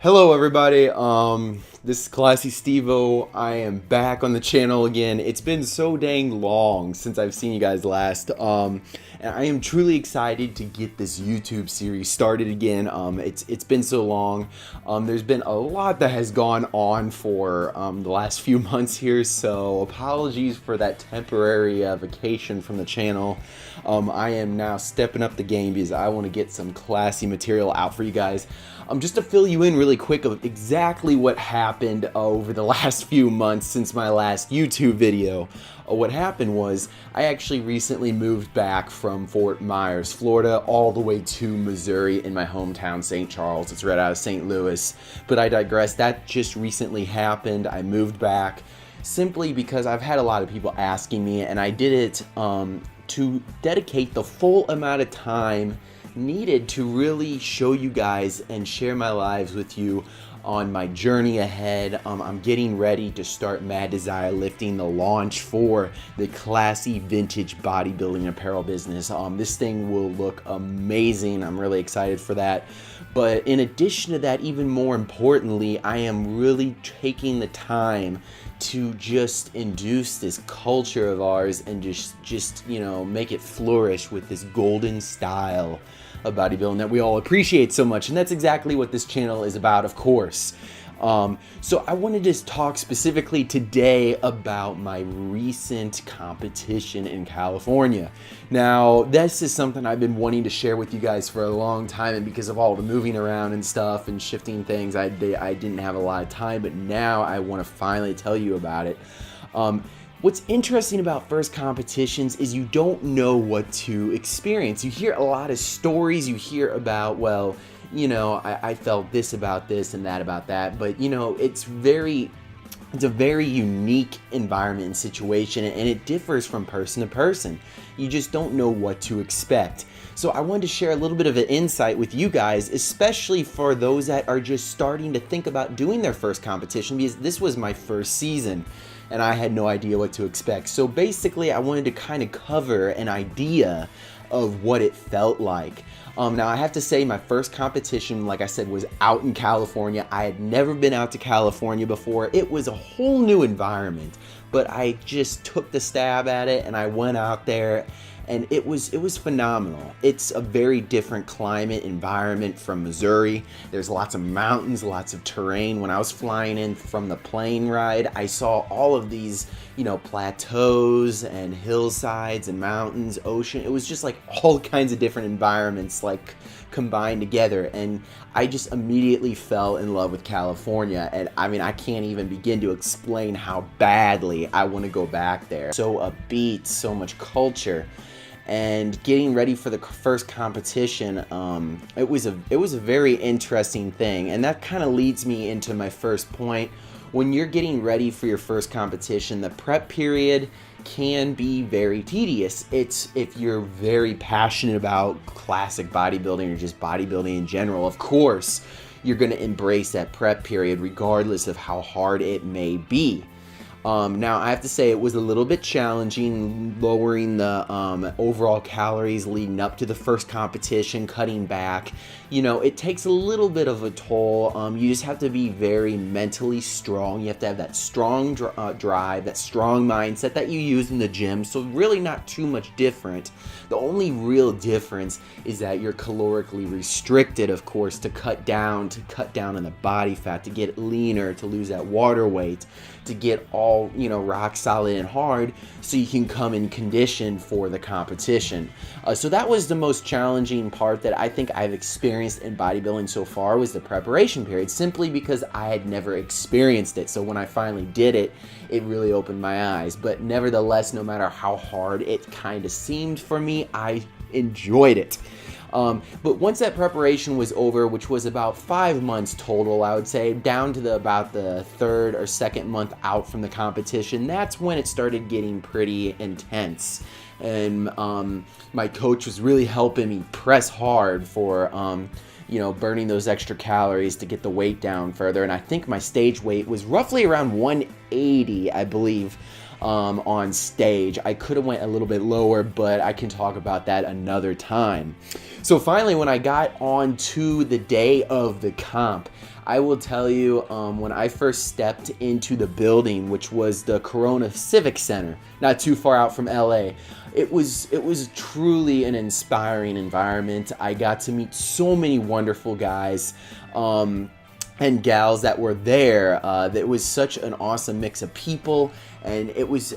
Hello everybody, this is Classy Stevo. I am back on the channel again. It's been so dang long since I've seen you guys last, and I am truly excited to get this YouTube series started again. It's been so long. There's been a lot that has gone on for the last few months here, so apologies for that temporary vacation from the channel. I am now stepping up the game because I want to get some classy material out for you guys. Just to fill you in really quick of exactly what happened over the last few months since my last YouTube video. What happened was I actually recently moved back from Fort Myers, Florida, all the way to Missouri in my hometown, St. Charles. It's right out of St. Louis, but I digress. That just recently happened. I moved back simply because I've had a lot of people asking me, and I did it to dedicate the full amount of time needed to really show you guys and share my lives with you on my journey ahead. I'm getting ready to start Mad Desire Lifting, the launch for the classy vintage bodybuilding apparel business. This thing will look amazing. I'm really excited for that. But in addition to that, even more importantly, I am really taking the time to just induce this culture of ours and just you know, make it flourish with this golden style of bodybuilding that we all appreciate so much. And that's exactly what this channel is about, of course. So I wanted to talk specifically today about my recent competition in California. Now, this is something I've been wanting to share with you guys for a long time, and because of all the moving around and stuff and shifting things, I didn't have a lot of time, but now I want to finally tell you about it. What's interesting about first competitions is you don't know what to experience. You hear a lot of stories, you hear about, well, you know, I felt this about this and that about that, but you know, it's a very unique environment and situation, and it differs from person to person. You just don't know what to expect. So I wanted to share a little bit of an insight with you guys, especially for those that are just starting to think about doing their first competition, because this was my first season and I had no idea what to expect. So basically I wanted to kind of cover an idea of what it felt like. Now I have to say my first competition, like I said, was out in California. I had never been out to California before. It was a whole new environment, but I just took the stab at it and I went out there, and it was phenomenal. It's a very different climate environment from Missouri. There's lots of mountains, lots of terrain. When I was flying in from the plane ride, I saw all of these, you know, plateaus and hillsides and mountains, ocean. It was just like all kinds of different environments like combined together, and I just immediately fell in love with California. And I mean, I can't even begin to explain how badly I want to go back there. So upbeat, so much culture. And getting ready for the first competition, it was a very interesting thing, and that kind of leads me into my first point. When you're getting ready for your first competition, the prep period can be very tedious. It's if you're very passionate about classic bodybuilding or just bodybuilding in general, of course, you're going to embrace that prep period regardless of how hard it may be. Now I have to say it was a little bit challenging lowering the overall calories leading up to the first competition, cutting back. You know, it takes a little bit of a toll. You just have to be very mentally strong. You have to have that strong drive, that strong mindset that you use in the gym. So really not too much different. The only real difference is that you're calorically restricted, of course, to cut down on the body fat, to get leaner, to lose that water weight, to get all, you know, rock solid and hard so you can come in condition for the competition. So that was the most challenging part that I think I've experienced in bodybuilding so far, was the preparation period, simply because I had never experienced it. So when I finally did it, it really opened my eyes. But nevertheless, no matter how hard it kind of seemed for me, I enjoyed it. But once that preparation was over, which was about 5 months total, I would say, down to about the third or second month out from the competition, that's when it started getting pretty intense. And my coach was really helping me press hard for, you know, burning those extra calories to get the weight down further. And I think my stage weight was roughly around 180, I believe. on stage. I could have went a little bit lower, but I can talk about that another time. So finally, when I got on to the day of the comp, I will tell you, when I first stepped into the building, which was the Corona Civic Center, not too far out from LA, it was truly an inspiring environment. I got to meet so many wonderful guys and gals that were there. That was such an awesome mix of people, and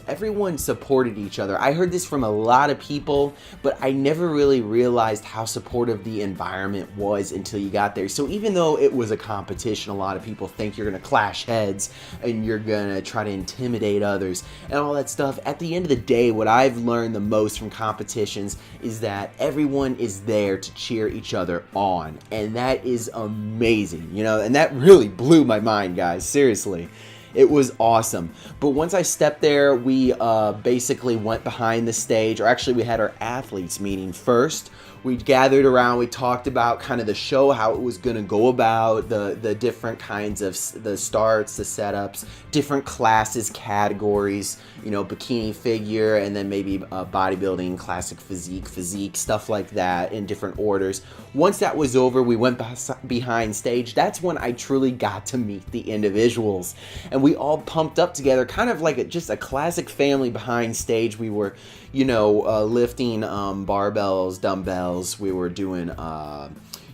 everyone supported each other. I heard this from a lot of people, but I never really realized how supportive the environment was until you got there. So even though it was a competition, a lot of people think you're gonna clash heads and you're gonna try to intimidate others and all that stuff. At the end of the day, what I've learned the most from competitions is that everyone is there to cheer each other on, and that is amazing, you know, and that really blew my mind, guys, seriously. It was awesome. But once I stepped there, we basically went behind the stage, or actually we had our athletes meeting first. We gathered around, we talked about kind of the show, how it was going to go about, the different kinds of the starts, the setups, different classes, categories, you know, bikini figure, and then maybe bodybuilding, classic physique, stuff like that in different orders. Once that was over, we went behind stage. That's when I truly got to meet the individuals. And we all pumped up together, kind of like just a classic family behind stage. We were, you know, lifting barbells, dumbbells. We were doing,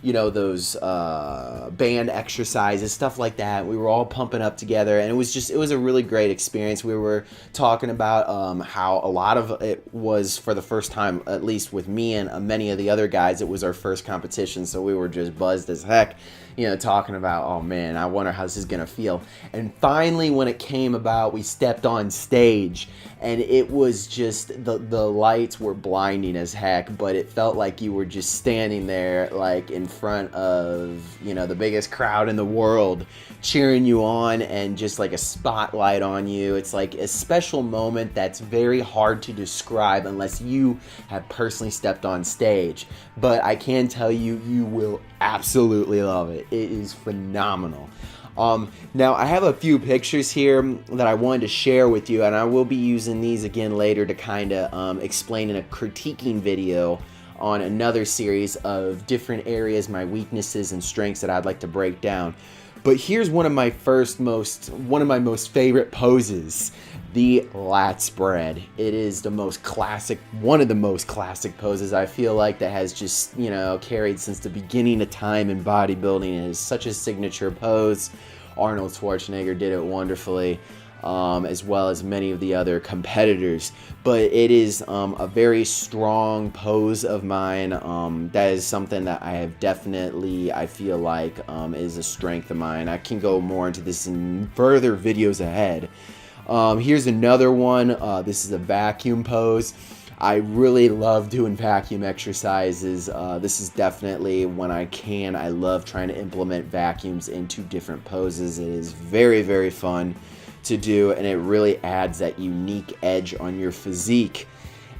you know, those band exercises, stuff like that. We were all pumping up together, and it was a really great experience. We were talking about how a lot of it was for the first time, at least with me and many of the other guys, it was our first competition, so we were just buzzed as heck, you know, talking about, oh man, I wonder how this is gonna feel. And finally, when it came about, we stepped on stage, and it was just, the lights were blinding as heck, but it felt like you were just standing there, like in front of, you know, the biggest crowd in the world, cheering you on, and just like a spotlight on you. It's like a special moment that's very hard to describe unless you have personally stepped on stage. But I can tell you, you will absolutely love it. It is phenomenal. Now I have a few pictures here that I wanted to share with you, and I will be using these again later to kind of explain in a critiquing video on another series of different areas, my weaknesses and strengths that I'd like to break down. But here's one of my most favorite poses, the lat spread. It is the most classic, one of the most classic poses I feel like that has just, you know, carried since the beginning of time in bodybuilding. It is such a signature pose. Arnold Schwarzenegger did it wonderfully, as well as many of the other competitors. But it is a very strong pose of mine. That is something that I have definitely, I feel like, is a strength of mine. I can go more into this in further videos ahead. Here's another one. This is a vacuum pose. I really love doing vacuum exercises. This is definitely, when I can, I love trying to implement vacuums into different poses. It is very, very fun to do, and it really adds that unique edge on your physique.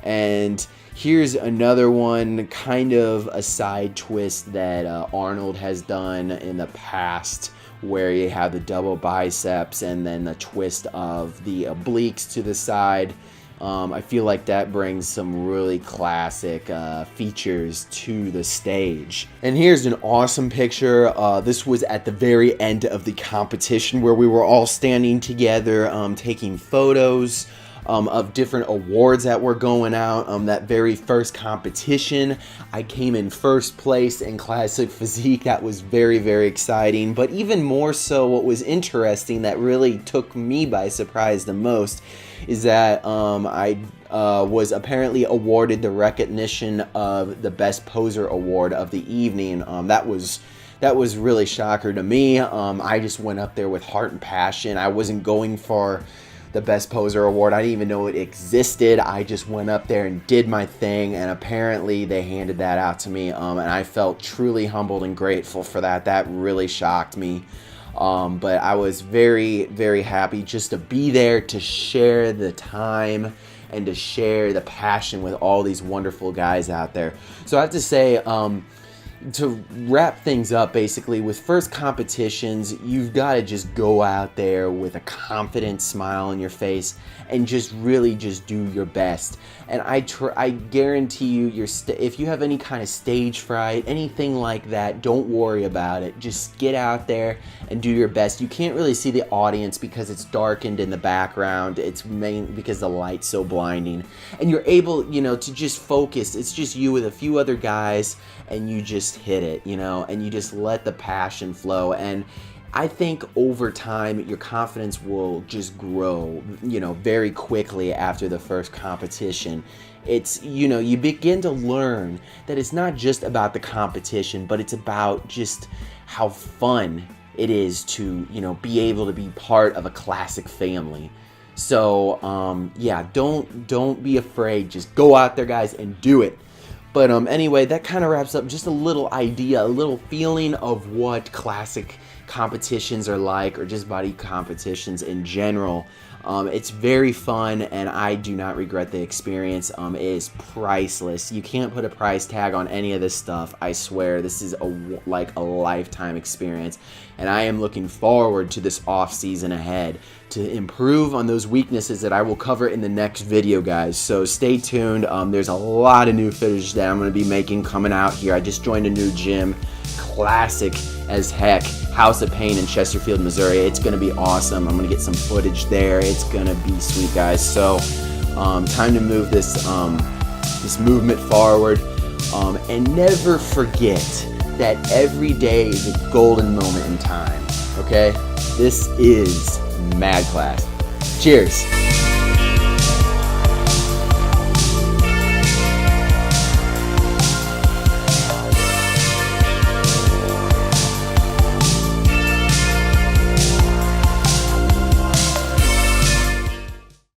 And here's another one, kind of a side twist that Arnold has done in the past, where you have the double biceps and then the twist of the obliques to the side. I feel like that brings some really classic features to the stage. And here's an awesome picture. This was at the very end of the competition, where we were all standing together, taking photos of different awards that were going out. That very first competition, I came in first place in classic physique. That was very, very exciting. But even more so, what was interesting that really took me by surprise the most is that I was apparently awarded the recognition of the Best Poser Award of the evening. That was really shocker to me. I just went up there with heart and passion. I wasn't going for the Best Poser Award. I didn't even know it existed. I just went up there and did my thing, and apparently they handed that out to me, and I felt truly humbled and grateful for that. That really shocked me. But I was very, very happy just to be there, to share the time and to share the passion with all these wonderful guys out there. So I have to say, to wrap things up, basically, with first competitions, you've got to just go out there with a confident smile on your face and just really just do your best. And I guarantee you, if you have any kind of stage fright, anything like that, don't worry about it. Just get out there and do your best. You can't really see the audience because it's darkened in the background. It's mainly because the light's so blinding. And you're able, to just focus. It's just you with a few other guys, and you just hit it, and you just let the passion flow. And I think over time, your confidence will just grow, very quickly after the first competition. It's, you begin to learn that it's not just about the competition, but it's about just how fun it is to, be able to be part of a classic family. So, yeah, don't be afraid. Just go out there, guys, and do it. But anyway, that kind of wraps up just a little idea, a little feeling of what classic competitions are like, or just body competitions in general. It's very fun, and I do not regret the experience. It is priceless. You can't put a price tag on any of this stuff. I swear, this is like a lifetime experience, and I am looking forward to this off season ahead to improve on those weaknesses that I will cover in the next video, guys. So stay tuned. There's a lot of new footage that I'm going to be making coming out here. I just joined a new gym, classic as heck, House of Pain in Chesterfield, Missouri. It's going to be awesome. I'm going to get some footage there. It's going to be sweet, guys. So time to move this this movement forward, and never forget that every day is a golden moment in time. Okay, this is Mad Class. Cheers.